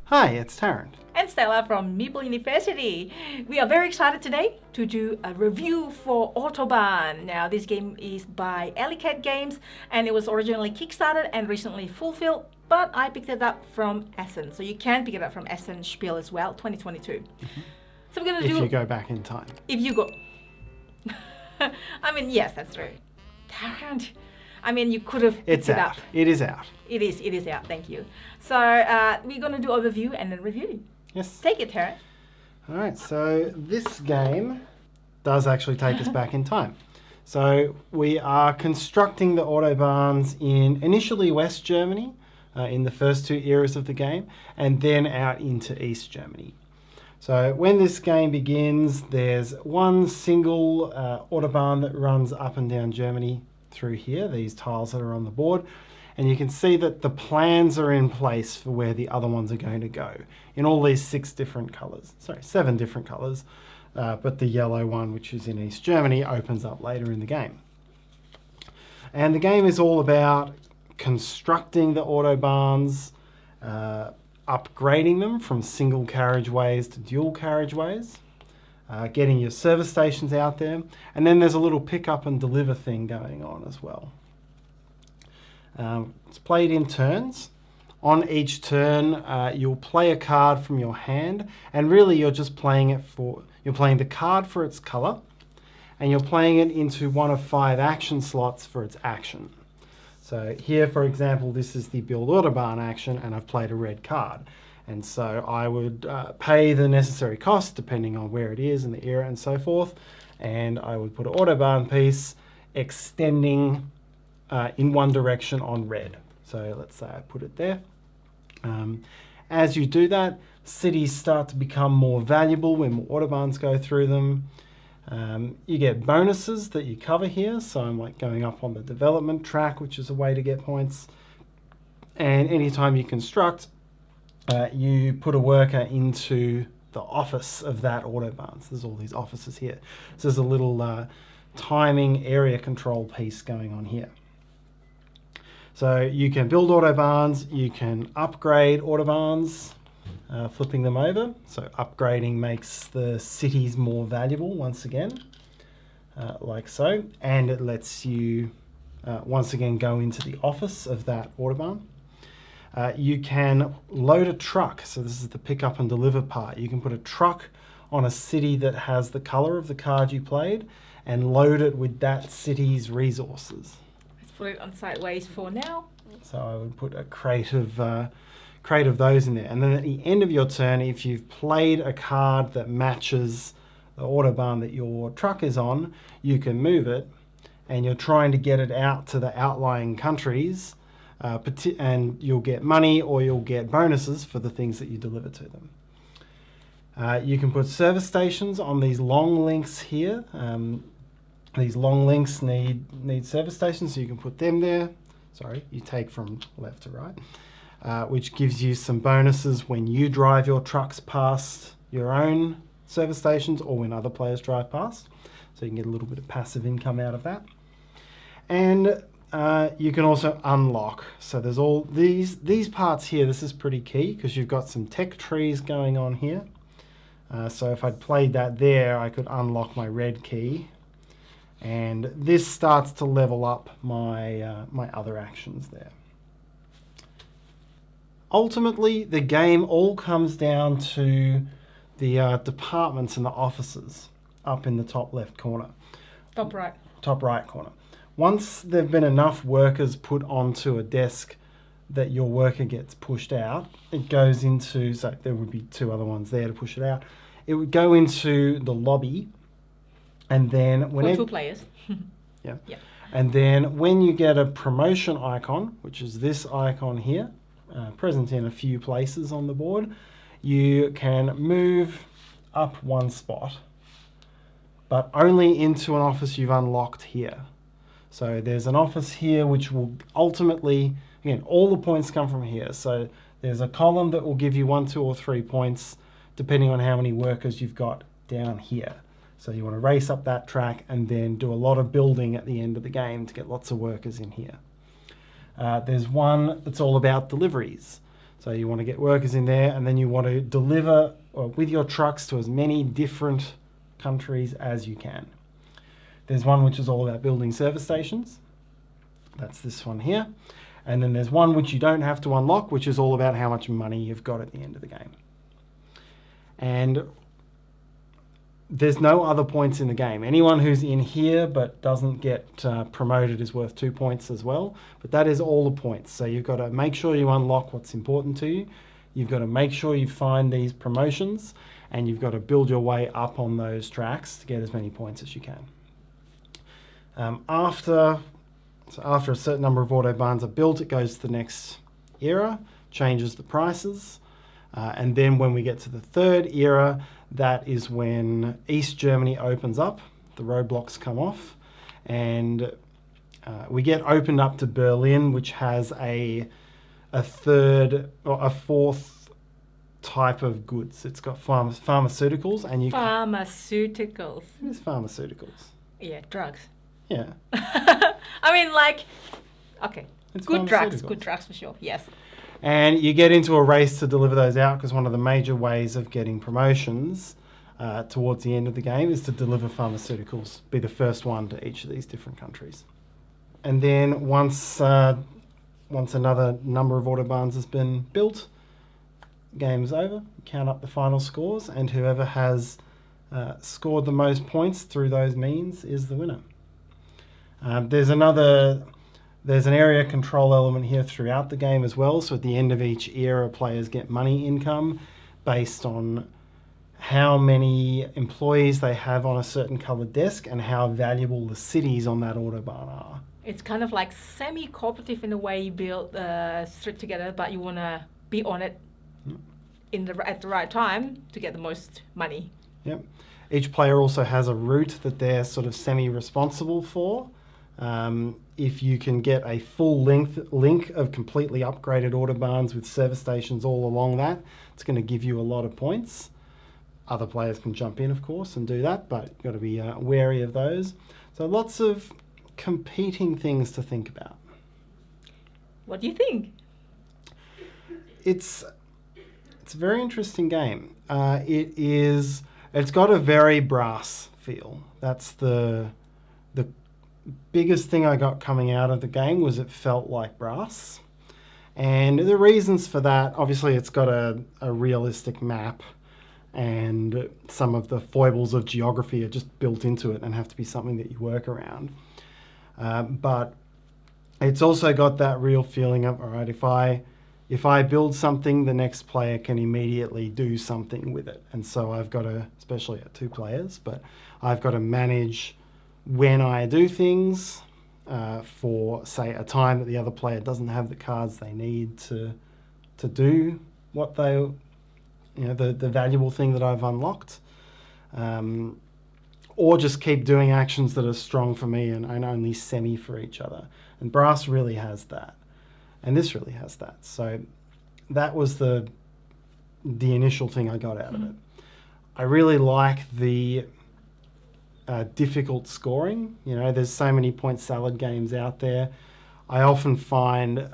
Hi, it's Tarrant. And Stella from Meeple University. We are very excited today to do a review for Autobahn. Now, this game is by Alleycat Games, and it was originally kickstarted and recently fulfilled, but I picked it up from Essen. So you can pick it up from Essen Spiel as well, 2022. So we're going to do... If you go back in time. If you go... I mean, yes, that's right. Tarrant. I mean, you could have picked it up. It is out. It is out, thank you. So we're going to do overview and then review. Yes. Take it, Tarrant. All right, so this game does actually take us back in time. So we are constructing the Autobahns in initially West Germany in the first two eras of the game, and then out into East Germany. So when this game begins, there's one single Autobahn that runs up and down Germany through here, these tiles that are on the board. And you can see that the plans are in place for where the other ones are going to go in all these seven different colours, but the yellow one, which is in East Germany, opens up later in the game. And the game is all about constructing the Autobahns, upgrading them from single carriageways to dual carriageways, getting your service stations out there, and then there's a little pick up and deliver thing going on as well. It's played in turns. On each turn, you'll play a card from your hand, and really you're just playing the card for its colour, and you're playing it into one of 5 action slots for its action. So here, for example, this is the Build Autobahn action, and I've played a red card. And so I would pay the necessary cost, depending on where it is and the era and so forth, and I would put an Autobahn piece extending in one direction on red. So let's say I put it there. As you do that, cities start to become more valuable when more Autobahns go through them. You get bonuses that you cover here. So I'm like going up on the development track, which is a way to get points. And anytime you construct, you put a worker into the office of that Autobahn. So there's all these offices here. So there's a little timing area control piece going on here. So you can build Autobahns, you can upgrade Autobahns, flipping them over. So upgrading makes the cities more valuable once again, like so. And it lets you once again go into the office of that Autobahn. You can load a truck. So this is the pick up and deliver part. You can put a truck on a city that has the color of the card you played and load it with that city's resources. Put it on sideways for now. So I would put a crate of those in there. And then at the end of your turn, if you've played a card that matches the Autobahn that your truck is on, you can move it, and you're trying to get it out to the outlying countries, and you'll get money or you'll get bonuses for the things that you deliver to them. You can put service stations on these long links here. These long links need service stations, so you can put them there. Sorry, you take from left to right, which gives you some bonuses when you drive your trucks past your own service stations or when other players drive past. So you can get a little bit of passive income out of that. And you can also unlock. So there's all these parts here. This is pretty key because you've got some tech trees going on here. So if I'd played that there, I could unlock my red key. And this starts to level up my my other actions there. Ultimately, the game all comes down to the departments and the offices up in the top left corner. Top right. Top right corner. Once there have been enough workers put onto a desk that your worker gets pushed out, it goes into, so there would be 2 other ones there to push it out. It would go into the lobby. And then when 2 players. Yeah. And then when you get a promotion icon, which is this icon here, present in a few places on the board, you can move up 1 spot, but only into an office you've unlocked here. So there's an office here which will ultimately, again, all the points come from here. So there's a column that will give you 1, 2, or 3 points, depending on how many workers you've got down here. So you want to race up that track and then do a lot of building at the end of the game to get lots of workers in here. There's one that's all about deliveries. So you want to get workers in there, and then you want to deliver with your trucks to as many different countries as you can. There's one which is all about building service stations. That's this one here. And then there's one which you don't have to unlock, which is all about how much money you've got at the end of the game. And there's no other points in the game. Anyone who's in here but doesn't get promoted is worth 2 points as well. But that is all the points. So you've got to make sure you unlock what's important to you. You've got to make sure you find these promotions, and you've got to build your way up on those tracks to get as many points as you can. After a certain number of Autobahns are built, it goes to the next era, changes the prices. And then when we get to the third era, that is when East Germany opens up, the roadblocks come off, and we get opened up to Berlin, which has a third or a fourth type of goods. It's got pharmaceuticals, and you Pharmaceuticals. It is pharmaceuticals. Yeah, drugs. Yeah. I mean, like, okay, It's good drugs pharmaceuticals. for sure. Yes. And you get into a race to deliver those out, because one of the major ways of getting promotions towards the end of the game is to deliver pharmaceuticals, be the first one to each of these different countries. And then once another number of Autobahns has been built, game's over, you count up the final scores, and whoever has scored the most points through those means is the winner. There's an area control element here throughout the game as well. So at the end of each era, players get money income based on how many employees they have on a certain coloured desk and how valuable the cities on that Autobahn are. It's kind of like semi-cooperative in a way. You build street together, but you want to be on it at the right time to get the most money. Yep. Each player also has a route that they're sort of semi-responsible for. If you can get a full link of completely upgraded Autobahns with service stations all along that, it's going to give you a lot of points. Other players can jump in, of course, and do that, but you've got to be wary of those. So lots of competing things to think about. What do you think? It's a very interesting game. It's got a very brass feel. That's the biggest thing I got coming out of the game was it felt like brass. And the reasons for that, obviously it's got a realistic map, and some of the foibles of geography are just built into it and have to be something that you work around. But it's also got that real feeling of, all right, if I build something, the next player can immediately do something with it. And so I've got to, especially at 2 players, but I've got to manage when I do things for, say, a time that the other player doesn't have the cards they need to do what the valuable thing that I've unlocked, or just keep doing actions that are strong for me and only semi for each other. And brass really has that, and this really has that. So that was the initial thing I got out of it. I really like the difficult scoring. You know, there's so many point salad games out there. I often find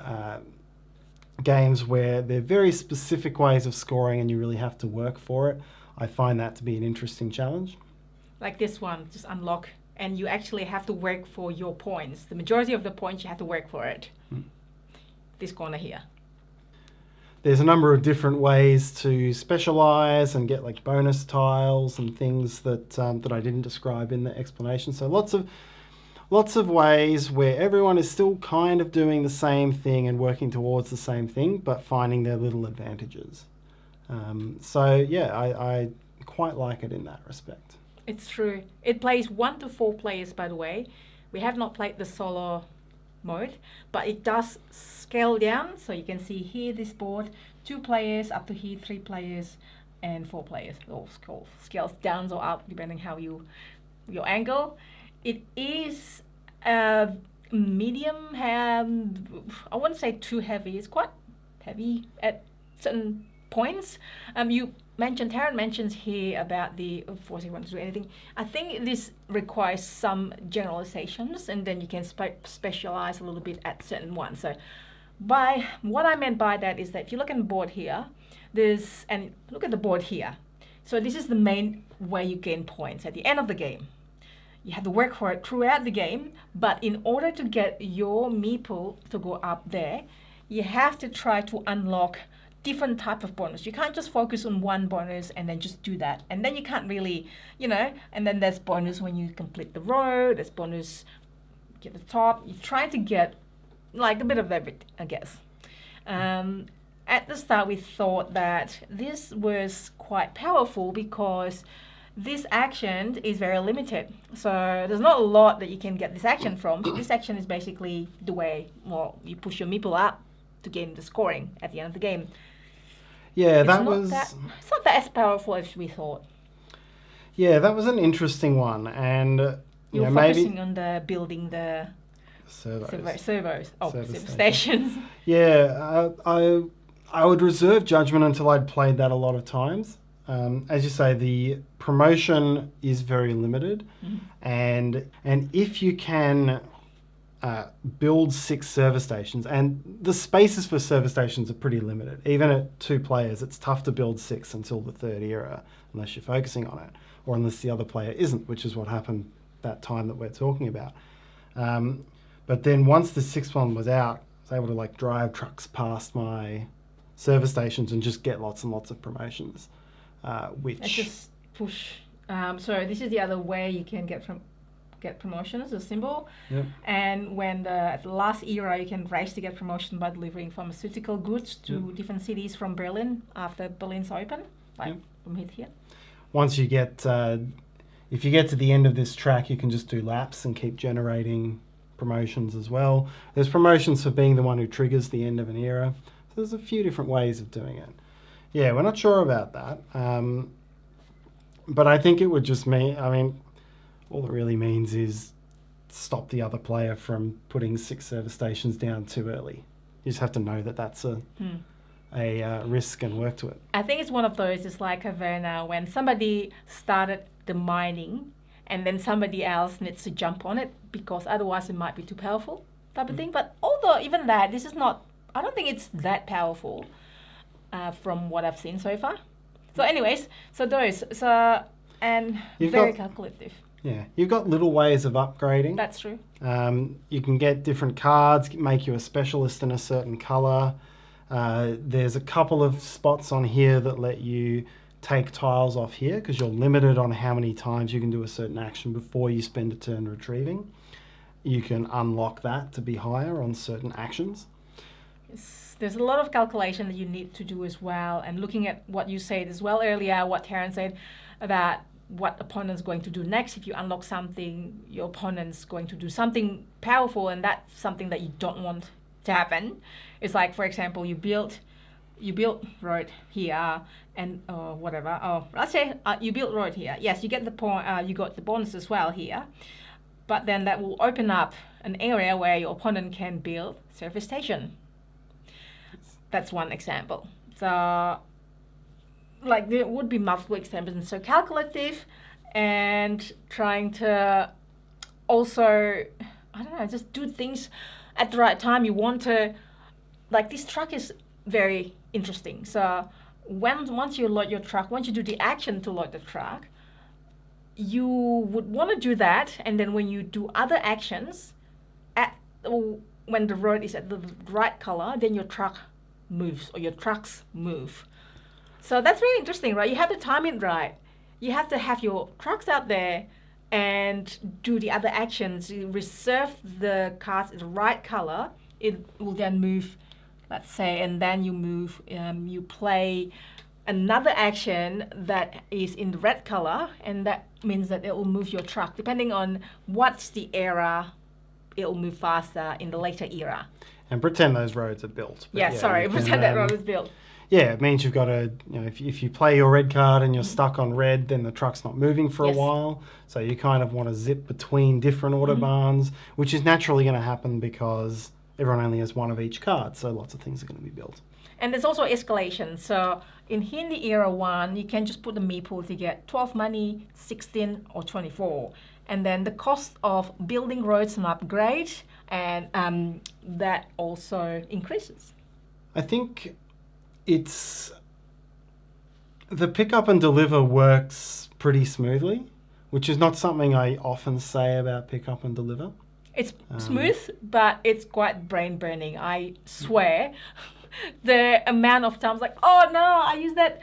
games where they're very specific ways of scoring and you really have to work for it. I find that to be an interesting challenge. Like this one, just unlock, and you actually have to work for your points. The majority of the points, you have to work for it. This corner here. There's a number of different ways to specialize and get like bonus tiles and things that I didn't describe in the explanation. So lots of ways where everyone is still kind of doing the same thing and working towards the same thing, but finding their little advantages. So yeah, I quite like it in that respect. It's true. It plays 1 to 4 players, by the way. We have not played the solo mode, but it does scale down. So you can see here this board, 2 players, up to here 3 players and 4 players. Or scales down or up depending how your angle. It is medium. I wouldn't say too heavy. It's quite heavy at certain points. Tarrant mentions here about the forcing one to do anything. I think this requires some generalizations, and then you can specialize a little bit at certain ones. So By what I meant by that is that if you look at the board here, and look at the board here. So this is the main way you gain points at the end of the game. You have to work for it throughout the game, but in order to get your meeple to go up there, you have to try to unlock different type of bonus. You can't just focus on one bonus and then just do that. And then you can't really, and then there's bonus when you complete the road, there's bonus get the top. You try to get like a bit of everything, I guess. At the start, we thought that this was quite powerful because this action is very limited. So there's not a lot that you can get this action from. This action is basically the way, you push your meeple up to gain the scoring at the end of the game. Yeah, it's not that as powerful as we thought. Yeah, that was an interesting one, and you're focusing on the building the servos, servo stations. Yeah, I would reserve judgment until I'd played that a lot of times. As you say, the promotion is very limited, and if you can build 6 server stations, and the spaces for server stations are pretty limited. Even at 2 players, it's tough to build 6 until the 3rd era, unless you're focusing on it, or unless the other player isn't, which is what happened that time that we're talking about. But then once the 6th one was out, I was able to drive trucks past my server stations and just get lots and lots of promotions, which... It's just push. So this is the other way you can get promotions, a symbol. Yep. And when at the last era, you can race to get promotion by delivering pharmaceutical goods to different cities from Berlin after Berlin's open, from here. Once you get, if you get to the end of this track, you can just do laps and keep generating promotions as well. There's promotions for being the one who triggers the end of an era. So there's a few different ways of doing it. Yeah, we're not sure about that. But I think it would just mean, all it really means is stop the other player from putting 6 server stations down too early. You just have to know that that's a risk and work to it. I think it's one of those, it's like Havana, when somebody started the mining and then somebody else needs to jump on it because otherwise it might be too powerful type of thing. But although even that, this is not, I don't think it's that powerful from what I've seen so far. So anyways, and very calculative. Yeah, you've got little ways of upgrading. That's true. You can get different cards, make you a specialist in a certain colour. There's a couple of spots on here that let you take tiles off here because you're limited on how many times you can do a certain action before you spend a turn retrieving. You can unlock that to be higher on certain actions. There's a lot of calculation that you need to do as well, and looking at what you said as well earlier, what Tarrant said about what opponent's going to do next. If you unlock something, your opponent's going to do something powerful, and that's something that you don't want to happen. It's like, for example, you built road here and whatever. Oh, let's say you built road here. Yes, you get the point. You got the bonus as well here, but then that will open up an area where your opponent can build service station. That's one example. So, there would be multiple examples, and so calculative, and trying to also, just do things at the right time. You want to, this truck is very interesting. So once you load your truck, once you do the action to load the truck, you would want to do that, and then when you do other actions, when the road is at the right color, then your truck moves, or your trucks move. So that's really interesting, right? You have to time it right. You have to have your trucks out there and do the other actions. You reserve the cards in the right color. It will then move, let's say, and then you move, you play another action that is in the red color, and that means that it will move your truck. Depending on what's the era, it will move faster in the later era. And pretend those roads are built. Pretend that road is built. Yeah, it means you've got to, if you play your red card and you're stuck on red, then the truck's not moving for a while. So you kind of want to zip between different Autobahns, which is naturally going to happen because everyone only has one of each card. So lots of things are going to be built. And there's also escalation. So in Hindi Era 1, you can just put the meeple to get 12 money, 16 or 24. And then the cost of building roads and upgrade and that also increases. I think it's the pick up and deliver works pretty smoothly, which is not something I often say about pick up and deliver. It's smooth, but it's quite brain burning. I swear, the amount of times like, oh no, I use that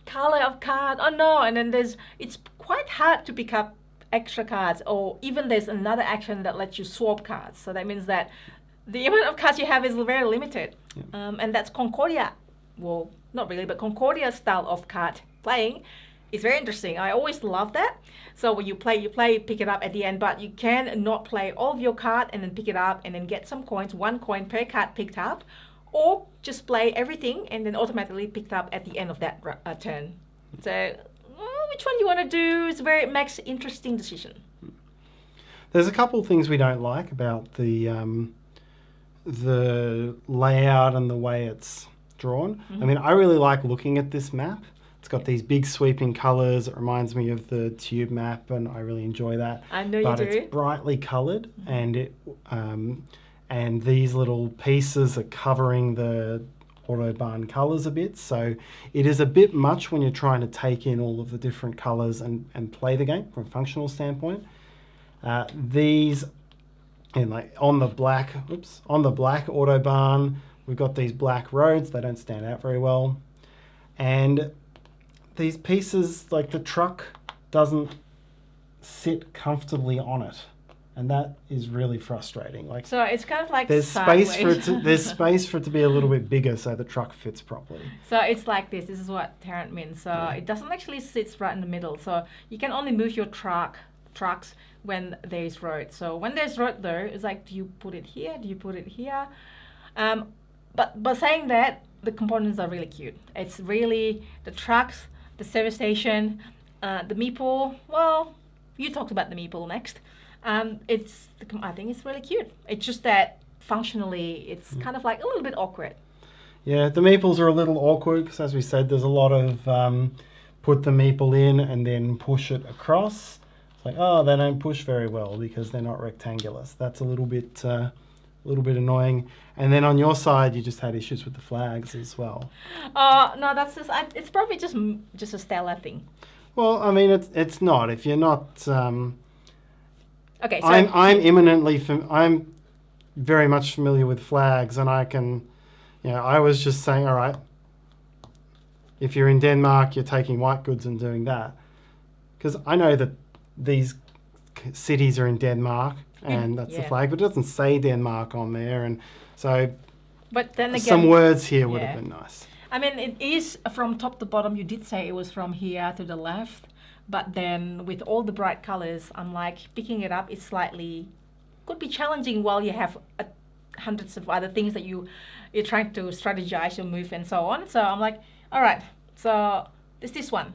color of card. Oh no, and then it's quite hard to pick up extra cards, or even there's another action that lets you swap cards. So that means that the amount of cards you have is very limited, and that's Concordia. Well, not really, but Concordia style of card playing is very interesting. I always love that. So when you play, pick it up at the end, but you can not play all of your card and then pick it up and then get some coins, 1 coin per card picked up, or just play everything and then automatically picked up at the end of that turn. So which one you want to do is makes interesting decision. There's a couple of things we don't like about the layout and the way it's drawn. I mean, I really like looking at this map. It's got these big sweeping colours. It reminds me of the tube map, and I really enjoy that. I know you do. But it's brightly coloured, and and these little pieces are covering the Autobahn colours a bit. So it is a bit much when you're trying to take in all of the different colours and play the game from a functional standpoint. These, and like on the black Autobahn, we've got these black roads. They don't stand out very well, and these pieces, like the truck doesn't sit comfortably on it, and that is really frustrating. Like, so it's kind of like there's sideways. there's space for it to be a little bit bigger so the truck fits properly. So it's like this is what Tarrant means. So it doesn't actually sit right in the middle, so you can only move your trucks when there's road. So when there's road though, it's like, do you put it here, do you put it here? But saying that, the components are really cute. It's really the trucks, the service station, the Meeple. Well, you talked about the Meeple next. I think it's really cute. It's just that functionally, it's kind of like a little bit awkward. Yeah, the Meeples are a little awkward because, as we said, there's a lot of put the Meeple in and then push it across. It's like, oh, they don't push very well because they're not rectangular. So that's a little bit annoying. And then on your side, you just had issues with the flags as well. No, that's just it's probably just a Stella thing. Well, I mean, it's not. If you're not, okay. So I'm very much familiar with flags, and I can, I was just saying, all right, if you're in Denmark, you're taking white goods and doing that, because I know that these cities are in Denmark. And that's the flag, but it doesn't say Denmark on there, and so. But then again, some words here would have been nice. I mean, it is from top to bottom. You did say it was from here to the left, but then with all the bright colors, I'm like picking it up. It's could be challenging while you have hundreds of other things that you're trying to strategize your move and so on. So I'm like, all right. So there's this one.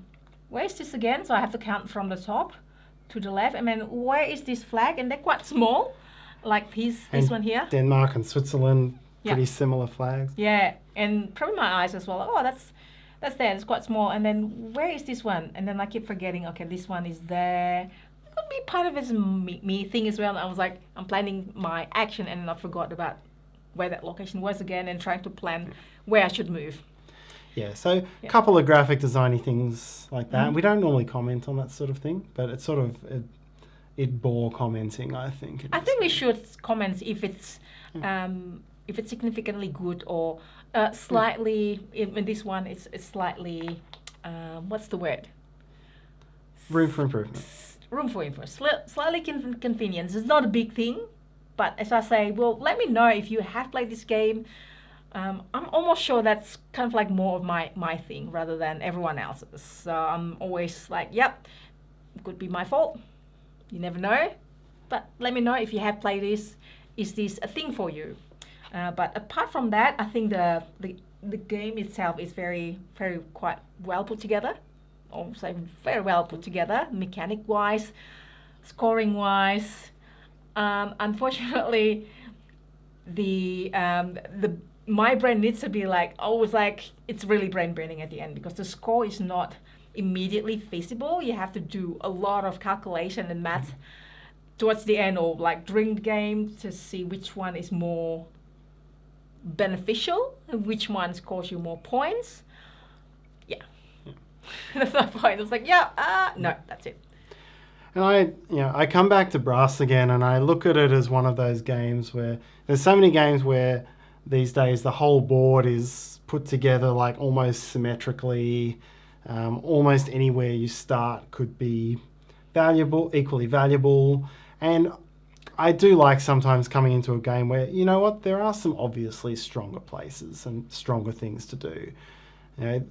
Where is this again? So I have to count from the top to the left. I mean, where is this flag? And they're quite small, like this one here. Denmark and Switzerland, pretty similar flags. Yeah, and probably my eyes as well. Oh, that's there. It's quite small. And then where is this one? And then I keep forgetting. Okay, this one is there. It could be part of it's me thing as well. And I was like, I'm planning my action, and I forgot about where that location was again, and trying to plan where I should move. Yeah, so a couple of graphic designy things like that. We don't normally comment on that sort of thing, but it's sort of it bore commenting, I think. I think we should comment if it's significantly good or slightly. In this one, it's slightly. What's the word? Room for improvement. Room for improvement. Slightly convenience. It's not a big thing, but as I say, well, let me know if you have played this game. I'm almost sure that's kind of like more of my thing rather than everyone else's. So I'm always like, yep, it could be my fault. You never know. But let me know if you have played this. Is this a thing for you? But apart from that, I think the game itself is very, very quite well put together. I'll say very well put together, mechanic-wise, scoring-wise. Unfortunately, my brain needs to be like, always like, it's really brain burning at the end because the score is not immediately feasible. You have to do a lot of calculation and math towards the end or like during the game to see which one is more beneficial and which one scores you more points. Yeah. That's my point. It's like, no, that's it. And I come back to brass again, and I look at it as one of those games where there's so many games where these days the whole board is put together like almost symmetrically. Almost anywhere you start could be valuable, equally valuable. And I do like sometimes coming into a game where, you know what, there are some obviously stronger places and stronger things to do. You know,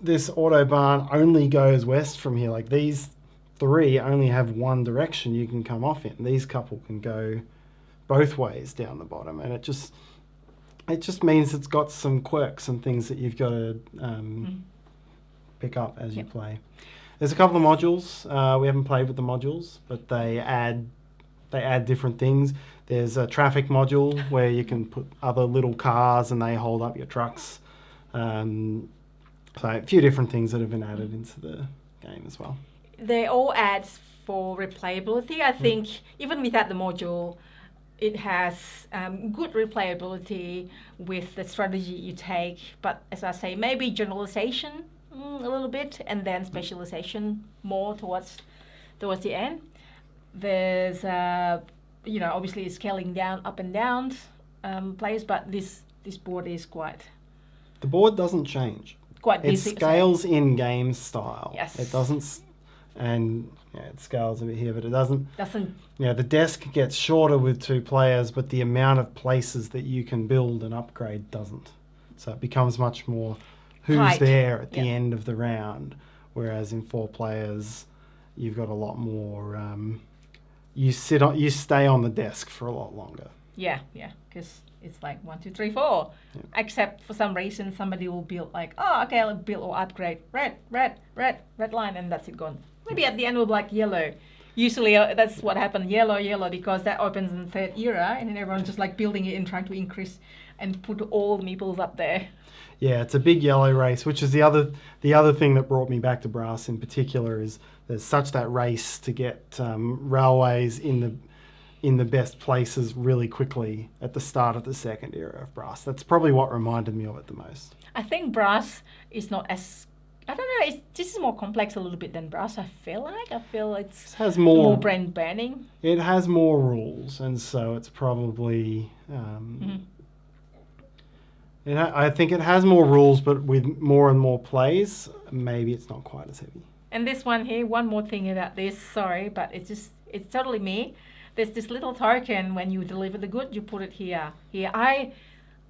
this Autobahn only goes west from here. Like these 3 only have one direction you can come off in. These couple can go both ways down the bottom, and it just means it's got some quirks and things that you've got to pick up as you play. There's a couple of modules. We haven't played with the modules, but they add different things. There's a traffic module where you can put other little cars and they hold up your trucks. So a few different things that have been added into the game as well. They all add for replayability. I think even without the module, it has good replayability with the strategy you take. But as I say, maybe generalization a little bit, and then specialization more towards the end. There's obviously scaling down up and down players, but this board is quite. The board doesn't change. Quite it basic. Scales in game style. Yes. It doesn't, and it scales a bit here, but it doesn't. Yeah, the desk gets shorter with 2 players, but the amount of places that you can build and upgrade doesn't. So it becomes much more who's tight. There at the end of the round, whereas in 4 players, you've got a lot more. You stay on the desk for a lot longer. Yeah, because it's like 1, 2, 3, 4. Yeah. Except for some reason, somebody will build like, I'll build or upgrade red line, and that's it gone. Maybe at the end we'll be like yellow. Usually that's what happened, yellow, because that opens in the 3rd era, and then everyone's just like building it and trying to increase and put all the meeples up there. Yeah, it's a big yellow race, which is the other thing that brought me back to brass in particular. Is there's such that race to get railways in the best places really quickly at the start of the 2nd era of brass. That's probably what reminded me of it the most. I think brass is not as, I don't know, this is more complex a little bit than brass, I feel it has more brain burning. It has more rules, and so it's probably I think it has more rules, but with more and more plays, maybe it's not quite as heavy. And this one here, one more thing about this, sorry, but it's totally me. There's this little token when you deliver the good, you put it here. I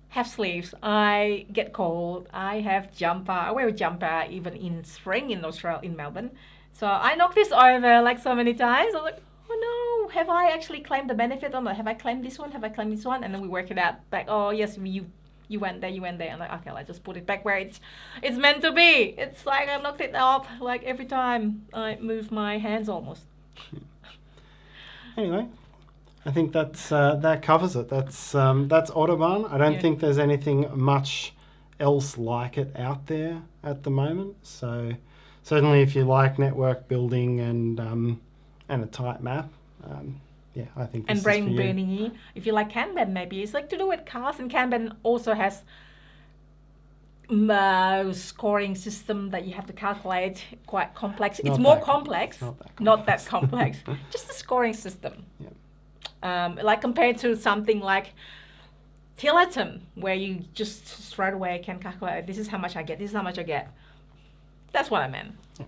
have sleeves, I get cold, I have jumper, I wear a jumper even in spring in Australia, in Melbourne. So I knocked this over like so many times. I was like, oh no, have I actually claimed the benefit or not? Have I claimed this one? Have I claimed this one? And then we work it out back, oh yes, you went there, and like, okay, let's just put it back where it's meant to be. It's like I knocked it off like every time I move my hands almost. Anyway, I think that covers it. That's Autobahn. I don't think there's anything much else like it out there at the moment. So certainly, if you like network building and a tight map. I think this and brain is for you. burning. If you like Kanban, maybe it's like to do with cars, and Kanban also has scoring system that you have to calculate, quite complex. It's more complex, not that complex. Just the scoring system. Yeah. Like compared to something like Tilatum, where you just straight away can calculate, this is how much I get, this is how much I get. That's what I meant. Yeah.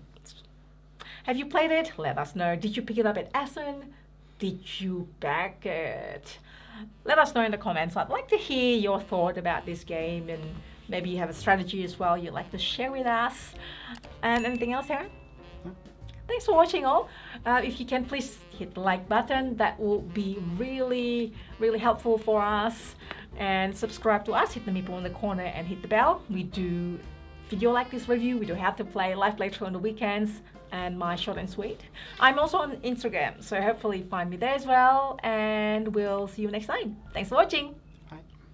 Have you played it? Let us know. Did you pick it up at Essen? Did you back it? Let us know in the comments. I'd like to hear your thought about this game, and maybe you have a strategy as well you'd like to share with us. And anything else, Tarrant? Thanks for watching all. If you can, please hit the like button. That will be really, really helpful for us. And subscribe to us, hit the meeple in the corner and hit the bell. We do video like this review. We do How to Play live later on the weekends. And my short and sweet. I'm also on Instagram, so hopefully find me there as well, and we'll see you next time. Thanks for watching.